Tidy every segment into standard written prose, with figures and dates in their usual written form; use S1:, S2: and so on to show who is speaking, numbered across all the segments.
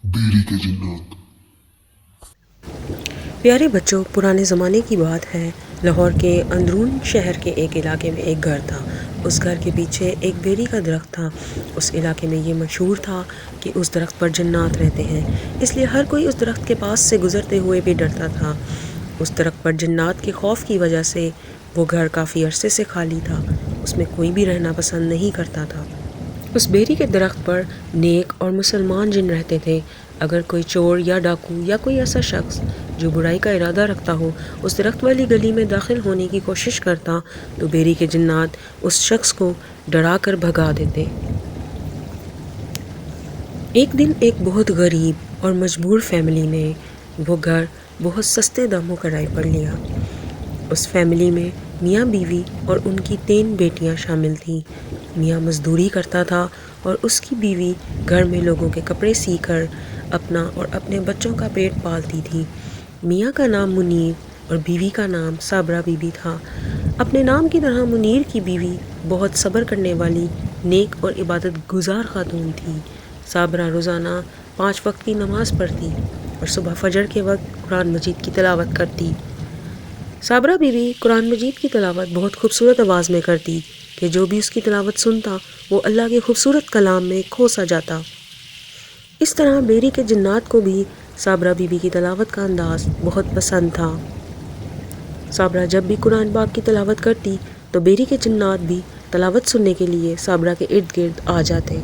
S1: بیری کے جنات۔
S2: پیارے بچوں، پرانے زمانے کی بات ہے۔ لاہور کے اندرون شہر کے ایک علاقے میں ایک گھر تھا۔ اس گھر کے پیچھے ایک بیری کا درخت تھا۔ اس علاقے میں یہ مشہور تھا کہ اس درخت پر جنات رہتے ہیں، اس لیے ہر کوئی اس درخت کے پاس سے گزرتے ہوئے بھی ڈرتا تھا۔ اس درخت پر جنات کے خوف کی وجہ سے وہ گھر کافی عرصے سے خالی تھا، اس میں کوئی بھی رہنا پسند نہیں کرتا تھا۔ اس بیری کے درخت پر نیک اور مسلمان جن رہتے تھے۔ اگر کوئی چور یا ڈاکو یا کوئی ایسا شخص جو برائی کا ارادہ رکھتا ہو اس درخت والی گلی میں داخل ہونے کی کوشش کرتا تو بیری کے جنات اس شخص کو ڈرا کر بھگا دیتے۔ ایک دن ایک بہت غریب اور مجبور فیملی نے وہ گھر بہت سستے داموں کرائے پر لیا۔ اس فیملی میں میاں بیوی اور ان کی 3 بیٹیاں شامل تھیں۔ میاں مزدوری کرتا تھا اور اس کی بیوی گھر میں لوگوں کے کپڑے سی کر اپنا اور اپنے بچوں کا پیٹ پالتی تھی۔ میاں کا نام منیر اور بیوی کا نام صابرہ بی بی تھا۔ اپنے نام کی طرح منیر کی بیوی بہت صبر کرنے والی، نیک اور عبادت گزار خاتون تھی۔ صابرہ روزانہ 5 وقت کی نماز پڑھتی اور صبح فجر کے وقت قرآن مجید کی تلاوت کرتی۔ صابرہ بی بی قرآن مجید کی تلاوت بہت خوبصورت آواز میں کرتی کہ جو بھی اس کی تلاوت سنتا وہ اللہ کے خوبصورت کلام میں کھو سا جاتا۔ اس طرح بیری کے جنات کو بھی صابرہ بی بی کی تلاوت کا انداز بہت پسند تھا۔ صابرہ جب بھی قرآن پاک کی تلاوت کرتی تو بیری کے جنات بھی تلاوت سننے کے لیے صابرہ کے ارد گرد آ جاتے۔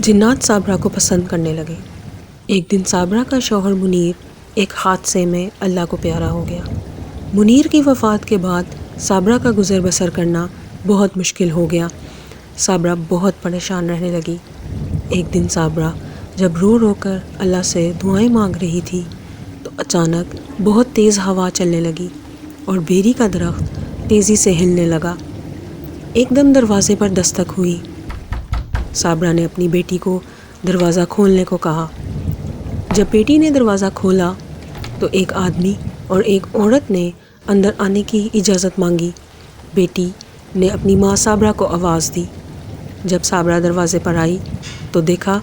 S2: جنات صابرہ کو پسند کرنے لگے۔ ایک دن صابرہ کا شوہر منیر ایک حادثے میں اللہ کو پیارا ہو گیا۔ منیر کی وفات کے بعد صابرہ کا گزر بسر کرنا بہت مشکل ہو گیا۔ صابرہ بہت پریشان رہنے لگی۔ ایک دن صابرہ جب رو رو کر اللہ سے دعائیں مانگ رہی تھی تو اچانک بہت تیز ہوا چلنے لگی اور بیری کا درخت تیزی سے ہلنے لگا۔ ایک دم دروازے پر دستک ہوئی۔ صابرہ نے اپنی بیٹی کو دروازہ کھولنے کو کہا۔ جب بیٹی نے دروازہ کھولا تو ایک آدمی اور ایک عورت نے اندر آنے کی اجازت مانگی۔ بیٹی نے اپنی ماں صابرہ کو آواز دی۔ جب صابرہ دروازے پر آئی تو دیکھا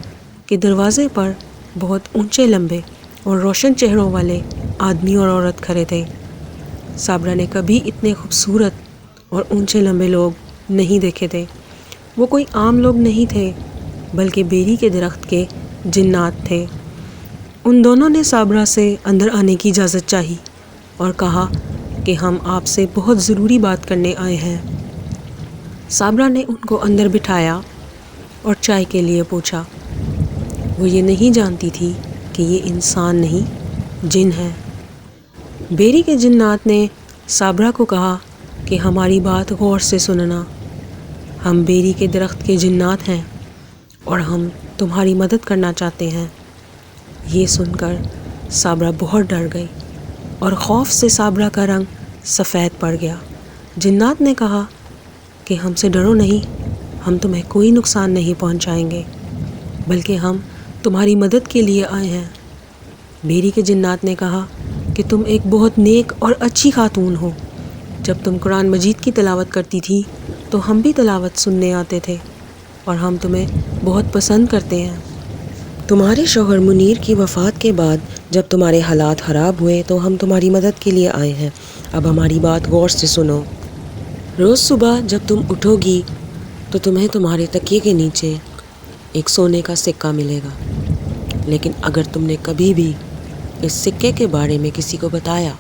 S2: کہ دروازے پر بہت اونچے لمبے اور روشن چہروں والے آدمی اور عورت کھڑے تھے۔ صابرہ نے کبھی اتنے خوبصورت اور اونچے لمبے لوگ نہیں دیکھے تھے۔ وہ کوئی عام لوگ نہیں تھے بلکہ بیری کے درخت کے جنات تھے۔ ان دونوں نے صابرہ سے اندر آنے کی اجازت چاہی اور کہا کہ ہم آپ سے بہت ضروری بات کرنے آئے ہیں۔ صابرہ نے ان کو اندر بٹھایا اور چائے کے لیے پوچھا۔ وہ یہ نہیں جانتی تھی کہ یہ انسان نہیں، جن ہے۔ بیری کے جنات نے صابرہ کو کہا کہ ہماری بات غور سے سننا۔ ہم بیری کے درخت کے جنات ہیں اور ہم تمہاری مدد کرنا چاہتے ہیں۔ یہ سن کر صابرہ بہت ڈر گئی اور خوف سے صابرہ کا رنگ سفید پڑ گیا۔ جنات نے کہا کہ ہم سے ڈرو نہیں، ہم تمہیں کوئی نقصان نہیں پہنچائیں گے بلکہ ہم تمہاری مدد کے لیے آئے ہیں۔ بیری کے جنات نے کہا کہ تم ایک بہت نیک اور اچھی خاتون ہو۔ جب تم قرآن مجید کی تلاوت کرتی تھی تو ہم بھی تلاوت سننے آتے تھے اور ہم تمہیں بہت پسند کرتے ہیں۔ تمہارے شوہر منیر کی وفات کے بعد جب تمہارے حالات خراب ہوئے تو ہم تمہاری مدد کے لیے آئے ہیں۔ اب ہماری بات غور سے سنو۔ روز صبح جب تم اٹھو گی تو تمہیں تمہارے تکیے کے نیچے ایک سونے کا سکہ ملے گا، لیکن اگر تم نے کبھی بھی اس سکے کے بارے میں کسی کو بتایا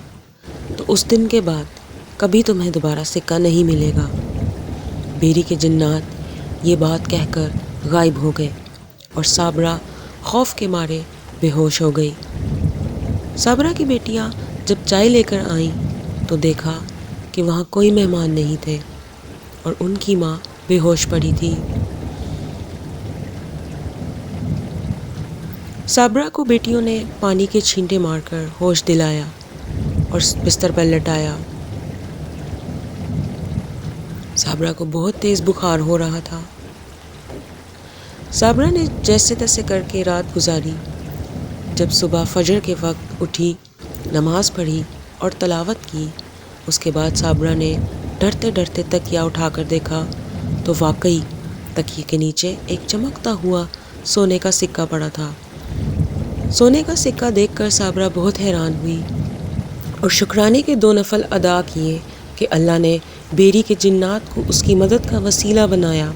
S2: تو اس دن کے بعد کبھی تمہیں دوبارہ سکہ نہیں ملے گا۔ بیری کے جنات یہ بات کہہ کر غائب ہو گئے اور صابرہ خوف کے مارے بے ہوش ہو گئی۔ صابرہ کی بیٹیاں جب چائے لے کر آئیں تو دیکھا کہ وہاں کوئی مہمان نہیں تھے اور ان کی ماں بے ہوش پڑی تھی۔ صابرہ کو بیٹیوں نے پانی کے چھینٹے مار کر ہوش دلایا اور بستر پر لٹایا۔ صابرہ کو بہت تیز بخار ہو رہا تھا۔ صابرہ نے جیسے تیسے کر کے رات گزاری۔ جب صبح فجر کے وقت اٹھی، نماز پڑھی اور تلاوت کی، اس کے بعد صابرہ نے ڈرتے ڈرتے تکیہ اٹھا کر دیکھا تو واقعی تکیے کے نیچے ایک چمکتا ہوا سونے کا سکہ پڑا تھا۔ سونے کا سکہ دیکھ کر صابرہ بہت حیران ہوئی اور شکرانے کے 2 نفل ادا کیے کہ اللہ نے بیری کے جنات کو اس کی مدد کا وسیلہ بنایا۔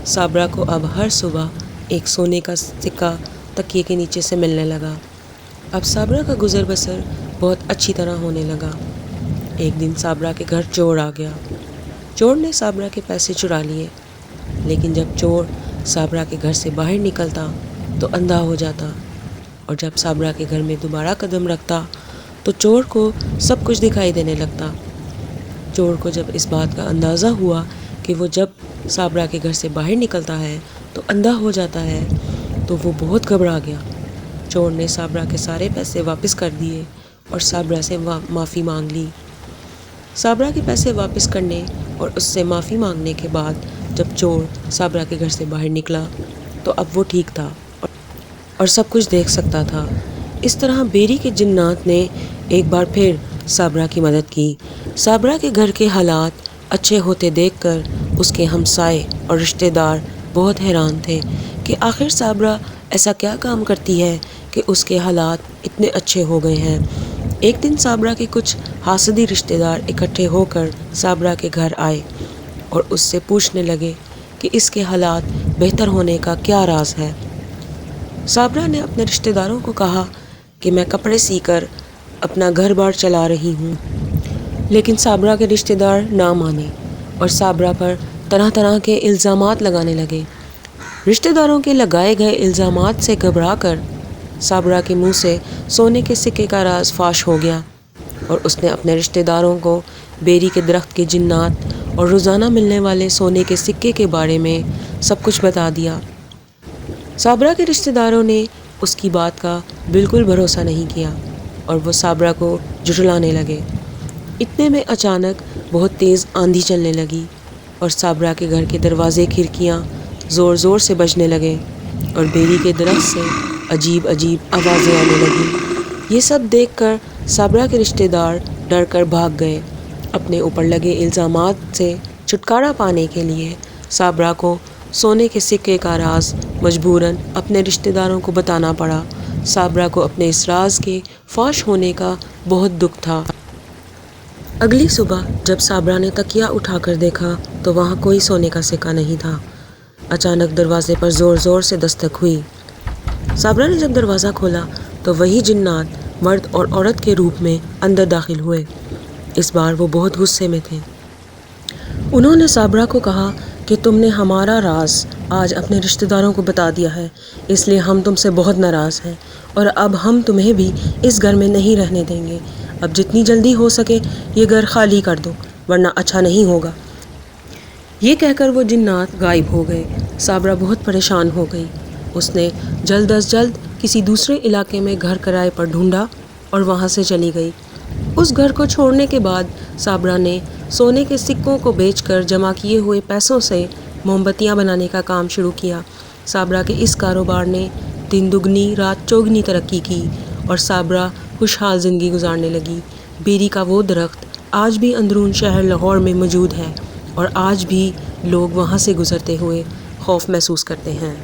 S2: صابرہ کو اب ہر صبح ایک سونے کا سکہ تکیے کے نیچے سے ملنے لگا۔ اب صابرہ کا گزر بسر بہت اچھی طرح ہونے لگا۔ ایک دن صابرہ کے گھر چور آ گیا۔ چور نے صابرہ کے پیسے چرا لیے، لیکن جب چور صابرہ کے گھر سے باہر نکلتا تو اندھا ہو جاتا، اور جب صابرہ کے گھر میں دوبارہ قدم رکھتا تو چور کو سب کچھ دکھائی دینے لگتا۔ چور کو جب اس بات کا اندازہ ہوا کہ وہ جب صابرہ کے گھر سے باہر نکلتا ہے تو اندھا ہو جاتا ہے تو وہ بہت گھبرا گیا۔ چور نے صابرہ کے سارے پیسے واپس کر دیے اور صابرہ سے معافی مانگ لی۔ صابرہ کے پیسے واپس کرنے اور اس سے معافی مانگنے کے بعد جب چور صابرہ کے گھر سے باہر نکلا تو اب وہ ٹھیک تھا اور سب کچھ دیکھ سکتا تھا۔ اس طرح بیری کے جنات نے ایک بار پھر صابرہ کی مدد کی۔ صابرہ کے گھر کے حالات اچھے ہوتے دیکھ کر اس کے ہمسائے اور رشتہ دار بہت حیران تھے کہ آخر صابرہ ایسا کیا کام کرتی ہے کہ اس کے حالات اتنے اچھے ہو گئے ہیں۔ ایک دن صابرہ کے کچھ حاسدی رشتہ دار اکٹھے ہو کر صابرہ کے گھر آئے اور اس سے پوچھنے لگے کہ اس کے حالات بہتر ہونے کا کیا راز ہے۔ صابرہ نے اپنے رشتہ داروں کو کہا کہ میں کپڑے سی کر اپنا گھر بار چلا رہی ہوں، لیکن صابرہ کے رشتہ دار نہ مانے اور صابرہ پر طرح طرح کے الزامات لگانے لگے۔ رشتہ داروں کے لگائے گئے الزامات سے گھبرا کر صابرہ کے منہ سے سونے کے سکے کا راز فاش ہو گیا اور اس نے اپنے رشتہ داروں کو بیری کے درخت کے جنات اور روزانہ ملنے والے سونے کے سکے کے بارے میں سب کچھ بتا دیا۔ صابرہ کے رشتہ داروں نے اس کی بات کا بالکل بھروسہ نہیں کیا اور وہ صابرہ کو جھٹلانے لگے۔ اتنے میں اچانک بہت تیز آندھی چلنے لگی اور صابرہ کے گھر کے دروازے کھڑکیاں زور زور سے بجنے لگے اور بیری کے درخت سے عجیب عجیب آوازیں آنے لگیں۔ یہ سب دیکھ کر صابرہ کے رشتہ دار ڈر کر بھاگ گئے۔ اپنے اوپر لگے الزامات سے چھٹکارا پانے کے لیے صابرہ کو سونے کے سکے کا راز مجبوراً اپنے رشتہ داروں کو بتانا پڑا۔ صابرہ کو اپنے اس راز کے فاش ہونے کا بہت دکھ تھا۔ اگلی صبح جب صابرہ نے تکیہ اٹھا کر دیکھا تو وہاں کوئی سونے کا سکہ نہیں تھا۔ اچانک دروازے پر زور زور سے دستک ہوئی۔ صابرہ نے جب دروازہ کھولا تو وہی جنات مرد اور عورت کے روپ میں اندر داخل ہوئے۔ اس بار وہ بہت غصے میں تھے۔ انہوں نے صابرہ کو کہا کہ تم نے ہمارا راز آج اپنے رشتہ داروں کو بتا دیا ہے، اس لیے ہم تم سے بہت ناراض ہیں اور اب ہم تمہیں بھی اس گھر میں نہیں رہنے دیں گے۔ اب جتنی جلدی ہو سکے یہ گھر خالی کر دو ورنہ اچھا نہیں ہوگا۔ یہ کہہ کر وہ جنات غائب ہو گئے۔ صابرہ بہت پریشان ہو گئی۔ اس نے جلد از جلد کسی دوسرے علاقے میں گھر کرائے پر ڈھونڈا اور وہاں سے چلی گئی۔ اس گھر کو چھوڑنے کے بعد صابرہ نے سونے کے سکوں کو بیچ کر جمع کیے ہوئے پیسوں سے موم بتیاں بنانے کا کام شروع کیا۔ صابرہ کے اس کاروبار نے دن دگنی رات چوگنی ترقی کی اور صابرہ خوشحال زندگی گزارنے لگی۔ بیری کا وہ درخت آج بھی اندرون شہر لاہور میں موجود ہے اور آج بھی لوگ وہاں سے گزرتے ہوئے خوف محسوس کرتے ہیں۔